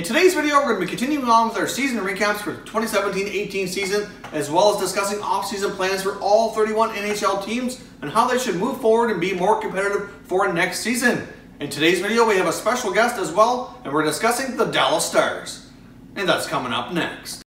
In today's video, we're going to be continuing on with our season recaps for 2017-18 season, as well as discussing off-season plans for all 31 NHL teams and how they should move forward and be more competitive for next season. In today's video, we have a special guest as well, and we're discussing the Dallas Stars. And that's coming up next.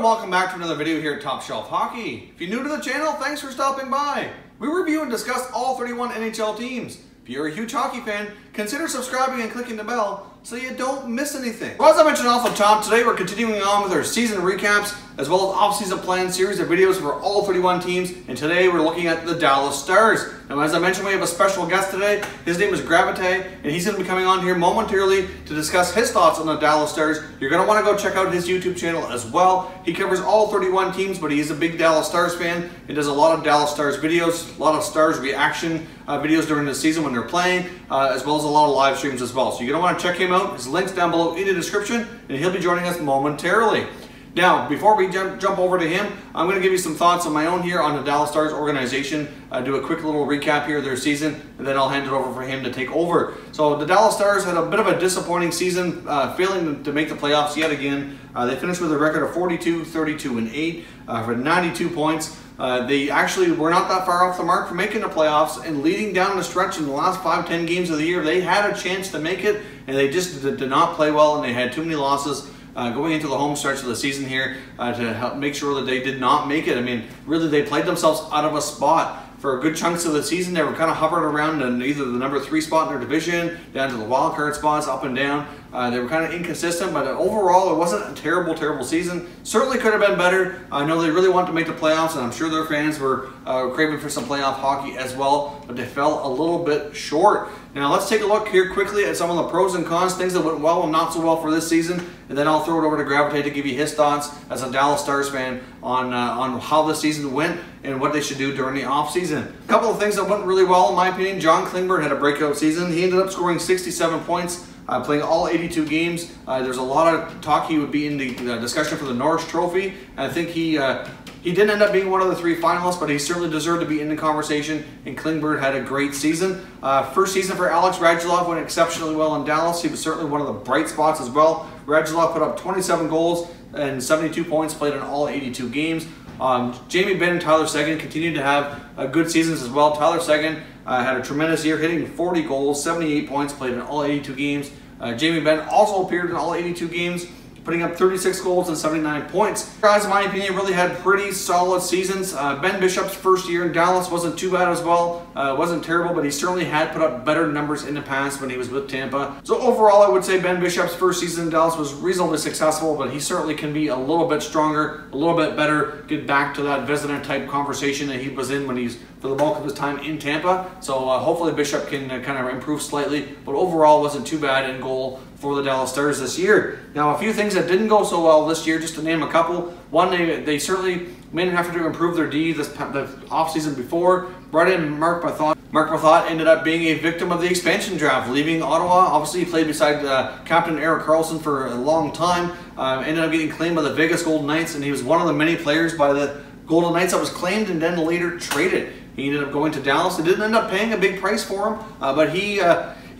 Welcome back to another video here at Top Shelf Hockey. If you're new to the channel, thanks for stopping by. We review and discuss all 31 NHL teams. If you're a huge hockey fan, consider subscribing and clicking the bell so you don't miss anything. Well, as I mentioned off the top, today we're continuing on with our season recaps as well as off-season plan series of videos for all 31 teams, and today we're looking at the Dallas Stars. Now, as I mentioned, we have a special guest today. His name is Gravite, and he's going to be coming on here momentarily to discuss his thoughts on the Dallas Stars. You're going to want to go check out his YouTube channel as well. He covers all 31 teams, but he's a big Dallas Stars fan. He does a lot of Dallas Stars videos, a lot of Stars reaction videos during the season when they're playing, as well as a lot of live streams as well. So you're going to want to check him out. His link's down below in the description, and he'll be joining us momentarily. Now, before we jump over to him, I'm going to give you some thoughts of my own here on the Dallas Stars organization, do a quick little recap here of their season, and then I'll hand it over for him to take over. So the Dallas Stars had a bit of a disappointing season, failing to make the playoffs yet again. They finished with a record of 42, 32, and 8 for 92 points. They actually were not that far off the mark for making the playoffs, and leading down the stretch in the last 5-10 games of the year, they had a chance to make it, and they just did not play well, and they had too many losses. Going into the home stretch of the season here to help make sure that they did not make it. I mean, really, they played themselves out of a spot. For good chunks of the season, they were kind of hovering around in either the number 3 spot in their division, down to the wild card spots, up and down. They were kind of inconsistent, but overall, it wasn't a terrible season. Certainly could have been better. I know they really wanted to make the playoffs, and I'm sure their fans were craving for some playoff hockey as well, but they fell a little bit short. Now, let's take a look here quickly at some of the pros and cons, things that went well and not so well for this season, and then I'll throw it over to Gravite to give you his thoughts as a Dallas Stars fan on how the season went and what they should do during the offseason. A couple of things that went really well, in my opinion. John Klingberg had a breakout season. He ended up scoring 67 points, playing all 82 games. There's a lot of talk he would be in the discussion for the Norris Trophy. I think he didn't end up being one of the 3 finalists, but he certainly deserved to be in the conversation, and Klingberg had a great season. First season for Alex Radulov went exceptionally well in Dallas. He was certainly one of the bright spots as well. Radulov put up 27 goals and 72 points, played in all 82 games. Jamie Benn and Tyler Seguin continued to have good seasons as well. Tyler Seguin had a tremendous year, hitting 40 goals, 78 points, played in all 82 games. Jamie Benn also appeared in all 82 games, putting up 36 goals and 79 points. Guys, in my opinion, really had pretty solid seasons. Ben Bishop's first year in Dallas wasn't too bad as well. Wasn't terrible, but he certainly had put up better numbers in the past when he was with Tampa. So overall, I would say Ben Bishop's first season in Dallas was reasonably successful, but he certainly can be a little bit stronger, a little bit better, get back to that Vezina type conversation that he was in when he's for the bulk of his time in Tampa. So hopefully Bishop can kind of improve slightly, but overall wasn't too bad in goal for the Dallas Stars this year. Now, a few things that didn't go so well this year, just to name a couple. One, they certainly made an effort to improve their D the offseason before. Brought in Mark Mathot. Mark Mathot ended up being a victim of the expansion draft, leaving Ottawa. Obviously, he played beside Captain Erik Karlsson for a long time. Ended up getting claimed by the Vegas Golden Knights, and he was one of the many players by the Golden Knights that was claimed and then later traded. He ended up going to Dallas. They didn't end up paying a big price for him, but he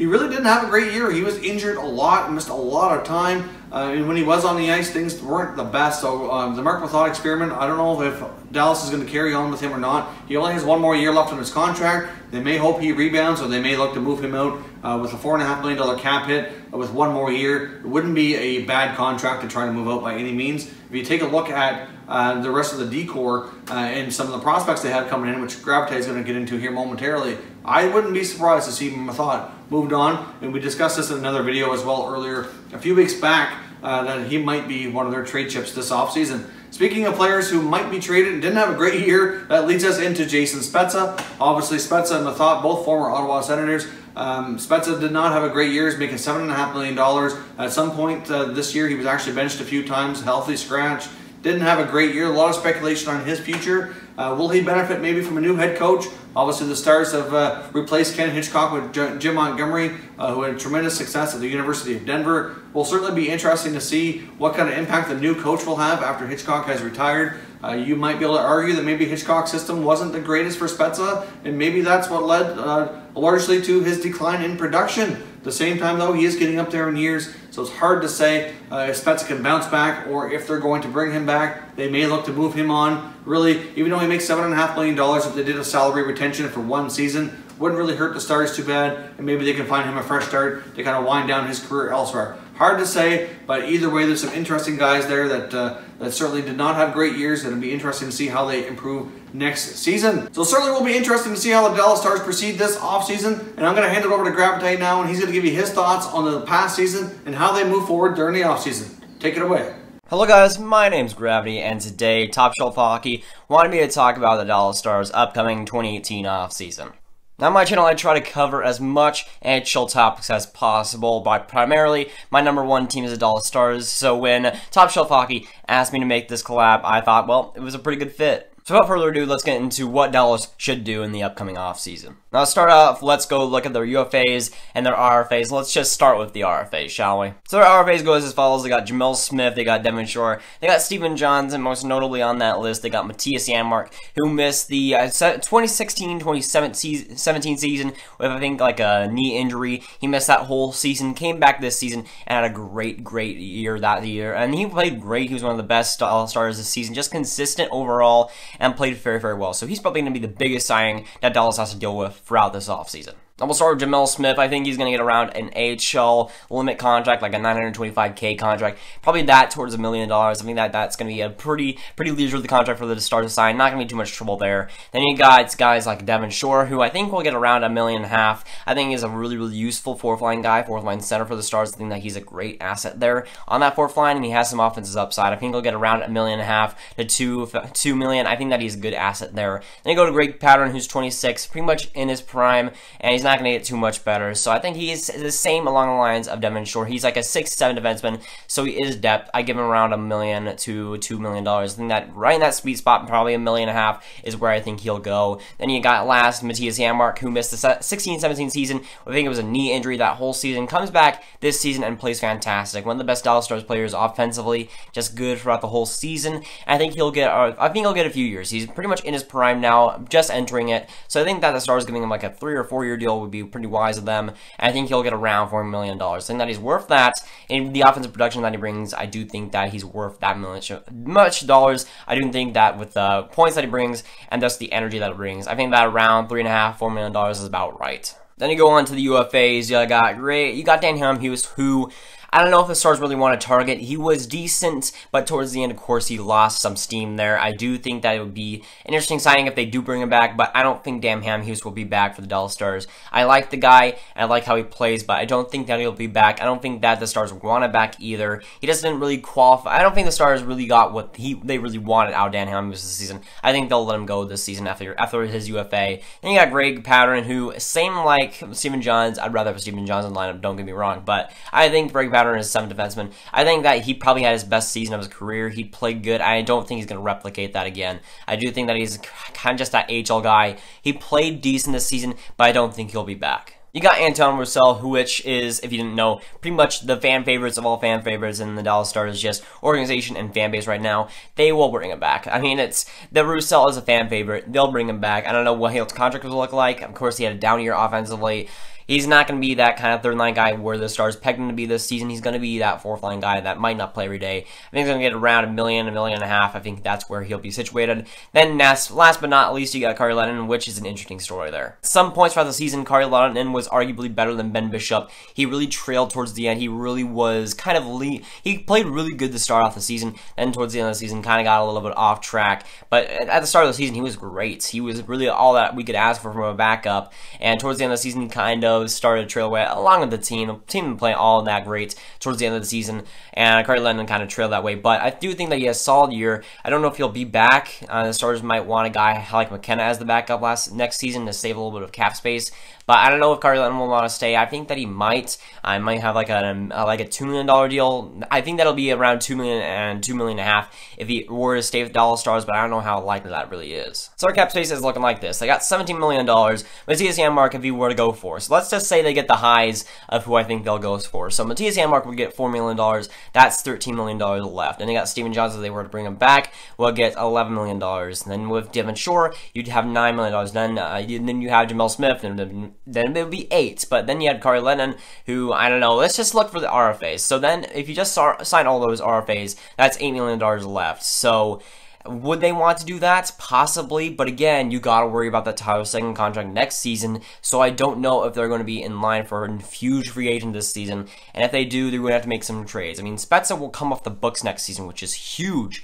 really didn't have a great year. He was injured a lot, missed a lot of time, and when he was on the ice, things weren't the best. So the Mark Mathot experiment, I don't know if Dallas is going to carry on with him or not. He only has 1 more year left on his contract. They may hope he rebounds, or they may look to move him out with a $4.5 million cap hit with 1 more year. It wouldn't be a bad contract to try to move out by any means. If you take a look at the rest of the D-core and some of the prospects they have coming in, which Gravite is going to get into here momentarily, I wouldn't be surprised to see Mathot moved on. And we discussed this in another video as well earlier a few weeks back, that he might be one of their trade chips this offseason. Speaking of players who might be traded and didn't have a great year, that leads us into Jason Spezza. Obviously, Spezza and Mathot, both former Ottawa Senators. Spezza did not have a great year. He's making $7.5 million. At some point this year, he was actually benched a few times, healthy scratch. didn't have a great year. A lot of speculation on his future. Will he benefit maybe from a new head coach? Obviously, the Stars have replaced Ken Hitchcock with Jim Montgomery, who had tremendous success at the University of Denver. Will certainly be interesting to see what kind of impact the new coach will have after Hitchcock has retired. You might be able to argue that maybe Hitchcock's system wasn't the greatest for Spezza, and maybe that's what led largely to his decline in production. At the same time, though, he is getting up there in years, so it's hard to say if Spezza can bounce back or if they're going to bring him back. They may look to move him on. Really, even though he makes $7.5 million, if they did a salary retention for one season, wouldn't really hurt the Stars too bad, and maybe they can find him a fresh start to kind of wind down his career elsewhere. Hard to say, but either way, there's some interesting guys there that certainly did not have great years. It'll be interesting to see how they improve next season. So certainly will be interesting to see how the Dallas Stars proceed this offseason, and I'm going to hand it over to Gravite now, and he's going to give you his thoughts on the past season and how they move forward during the offseason. Take it away. Hello guys, my name's Gravity, and today Top Shelf Hockey wanted me to talk about the Dallas Stars' upcoming 2018 offseason. Now on my channel I try to cover as much NHL topics as possible, but primarily my #1 team is the Dallas Stars, so when Top Shelf Hockey asked me to make this collab, I thought, well, it was a pretty good fit. So without further ado, let's get into what Dallas should do in the upcoming offseason. Now to start off, let's go look at their UFAs and their RFAs. Let's just start with the RFAs, shall we? So their RFAs goes as follows. They got Jamel Smith, they got Devin Shore, they got Steven Johnson, most notably on that list. They got Matthias Janmark, who missed the 2016-2017 season with, I think, like a knee injury. He missed that whole season, came back this season, and had a great year that year. And he played great. He was one of the best stars this season, just consistent overall, and played very well. So he's probably going to be the biggest signing that Dallas has to deal with throughout this offseason. Now we'll start with Jamel Smith. I think he's going to get around an AHL limit contract, like a $925K contract. Probably that towards $1 million. I think that's going to be a pretty leisurely contract for the Stars to sign. Not going to be too much trouble there. Then you got guys like Devin Shore, who I think will get around $1.5 million. I think he's a really useful fourth line guy, fourth line center for the Stars. I think that he's a great asset there on that fourth line, and he has some offensive upside. I think he'll get around $1.5 million to $2 million. I think that he's a good asset there. Then you go to Greg Pattern, who's 26, pretty much in his prime, and he's not going to get too much better. So I think he is the same along the lines of Devin Shore. He's like a 6'7" defenseman, so he is depth. I give him around $1 million to $2 million. I think that right in that sweet spot, probably $1.5 million is where I think he'll go. Then you got last Matthias Janmark, who missed the 16-17 season. I think it was a knee injury that whole season. Comes back this season and plays fantastic. One of the best Dallas Stars players offensively, just good throughout the whole season. I think he'll get a few years. He's pretty much in his prime now, just entering it. So I think that the Stars giving him like a 3 or 4 year deal would be pretty wise of them. And I think he'll get around $4 million. I think that he's worth that. In the offensive production that he brings, I do think that he's worth that much dollars. I do think that with the points that he brings and thus the energy that it brings, I think that around $3.5, $4 million is about right. Then you go on to the UFAs. You got Dan Hughes, who I don't know if the Stars really want to target. He was decent, but towards the end, of course, he lost some steam there. I do think that it would be an interesting signing if they do bring him back, but I don't think Dan Hughes will be back for the Dallas Stars. I like the guy, and I like how he plays, but I don't think that he'll be back. I don't think that the Stars want him back either. He just didn't really qualify. I don't think the Stars really got what they really wanted out of Dan Hughes this season. I think they'll let him go this season after his UFA. Then you got Greg Pattern, who, same like Steven Johns, I'd rather have Steven Johns in the lineup, don't get me wrong, but I think Greg Pattern is a 7th defenseman. I think that he probably had his best season of his career. He played good. I don't think he's going to replicate that again. I do think that he's kind of just that AHL guy. He played decent this season, but I don't think he'll be back. You got Anton Roussel, which is, if you didn't know, pretty much the fan favorites of all fan favorites in the Dallas Stars, just organization and fan base right now. They will bring him back. I mean, the Roussel is a fan favorite. They'll bring him back. I don't know what his contract will look like. Of course, he had a down year offensively. He's not going to be that kind of third-line guy where the Stars pegged him to be this season. He's going to be that fourth-line guy that might not play every day. I think he's going to get around $1 million, $1.5 million. I think that's where he'll be situated. Then last but not least, you got Kari Lehtonen, which is an interesting story there. Some points throughout the season, Kari Lehtonen was arguably better than Ben Bishop. He really trailed towards the end. He really was kind of he played really good to start off the season. Then towards the end of the season, kind of got a little bit off track. But at the start of the season, he was great. He was really all that we could ask for from a backup. And towards the end of the season, kind of those started to trail away along with the team. The team didn't play all that great towards the end of the season, and Kari Lehtonen kind of trailed that way. But I do think that he has a solid year. I don't know if he'll be back. The Stars might want a guy like McKenna as the backup next season to save a little bit of cap space. But I don't know if Kari Lehtonen will want to stay. I think that he might. I might have like a $2 million deal. I think that'll be around $2 million and $2.5 million if he were to stay with Dallas Stars, but I don't know how likely that really is. So our cap space is looking like this. They got $17 million. Matthias Janmark if he were to go for. So let's just say they get the highs of who I think they'll go for. So Matthias Janmark would get $4 million. That's $13 million left. And they got Steven Johnson if they were to bring him back. Will get $11 million. And then with Devon Shore, you'd have $9 million. Then you have Jamel Smith, and then it would be 8. But then you had Kari Lehtonen, who, I don't know, let's just look for the RFAs. So then, if you just sign all those RFAs, that's $8 million left. So, would they want to do that? Possibly, but again, you gotta worry about that Tyler Seguin contract next season, so I don't know if they're going to be in line for a huge free agent this season, and if they do, they're going to have to make some trades. I mean, Spezza will come off the books next season, which is huge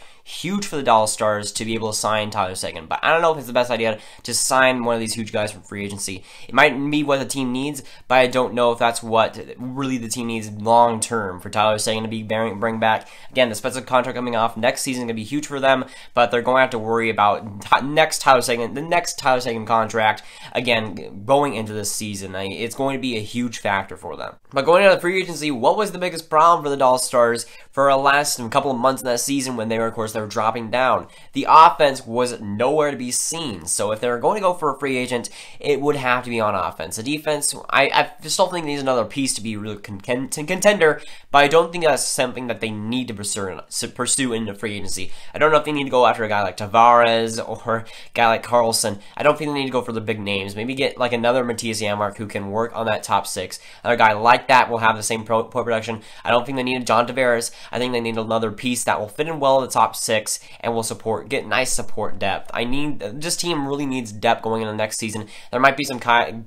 for the Dallas Stars to be able to sign Tyler Seguin, but I don't know if it's the best idea to sign one of these huge guys from free agency. It might be what the team needs, but I don't know if that's what really the team needs long term for Tyler Seguin to be bring back. Again, the Spezza contract coming off next season is going to be huge for them, but they're going to have to worry about the next Tyler Seguin contract, again, going into this season. It's going to be a huge factor for them. But going into the free agency, what was the biggest problem for the Dallas Stars for the last couple of months in that season when they were, of course, they were dropping down? The offense was nowhere to be seen. So if they were going to go for a free agent, it would have to be on offense. The defense, I still think needs another piece to be really contender, but I don't think that's something that they need to pursue in the free agency. I don't know if they need to go after a guy like Tavares or a guy like Carlson. I don't think they need to go for the big names. Maybe get like another Matthias Janmark who can work on that top 6. Another guy like that will have the same point production. I don't think they need John Tavares. I think they need another piece that will fit in well in the top 6 and will get nice support depth. This team really needs depth going into the next season. There might be some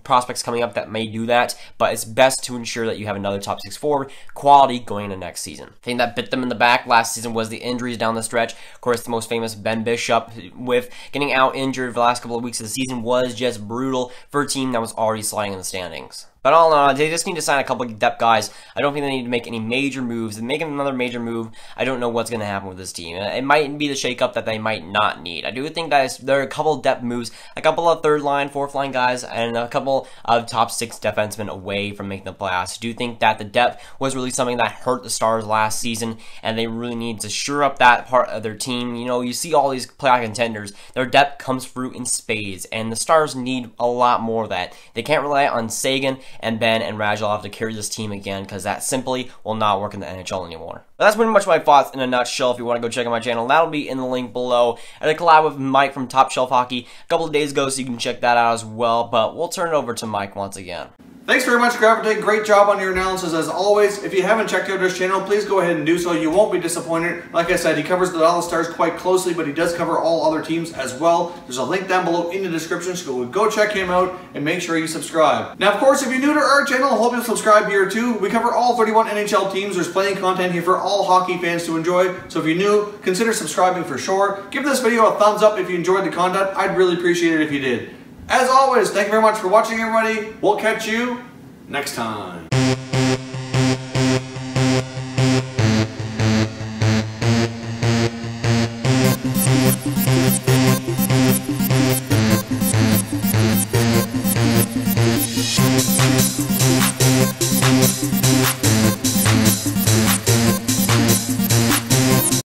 prospects coming up that may do that, but it's best to ensure that you have another top 6 forward quality going into next season. The thing that bit them in the back last season was the injuries down the stretch. Of course, the most famous Ben Bishop, with getting out injured for the last couple of weeks of the season, was just brutal for a team that was already sliding in the standings. But all in all, they just need to sign a couple of depth guys. I don't think they need to make any major moves. And making another major move, I don't know what's going to happen with this team. It might be the shakeup that they might not need. I do think that there are a couple of depth moves, a couple of third line, fourth line guys, and a couple of top 6 defensemen away from making the playoffs. I do think that the depth was really something that hurt the Stars last season, and they really need to shore up that part of their team. You know, you see all these playoff contenders, their depth comes through in spades, and the Stars need a lot more of that. They can't rely on Seguin and Ben and Radulov to carry this team again, because that simply will not work in the NHL anymore. But that's pretty much my thoughts in a nutshell. If you want to go check out my channel, that'll be in the link below. I did a collab with Mike from Top Shelf Hockey a couple of days ago, so you can check that out as well. But we'll turn it over to Mike once again. Thanks very much, Gravity. Great job on your analysis as always. If you haven't checked out his channel, please go ahead and do so. You won't be disappointed. Like I said, he covers the Dallas Stars quite closely, but he does cover all other teams as well. There's a link down below in the description, so go check him out and make sure you subscribe. Now, of course, if you're new to our channel, I hope you'll subscribe here too. We cover all 31 NHL teams. There's plenty of content here for all hockey fans to enjoy. So if you're new, consider subscribing for sure. Give this video a thumbs up if you enjoyed the content. I'd really appreciate it if you did. As always, thank you very much for watching, everybody. We'll catch you next time.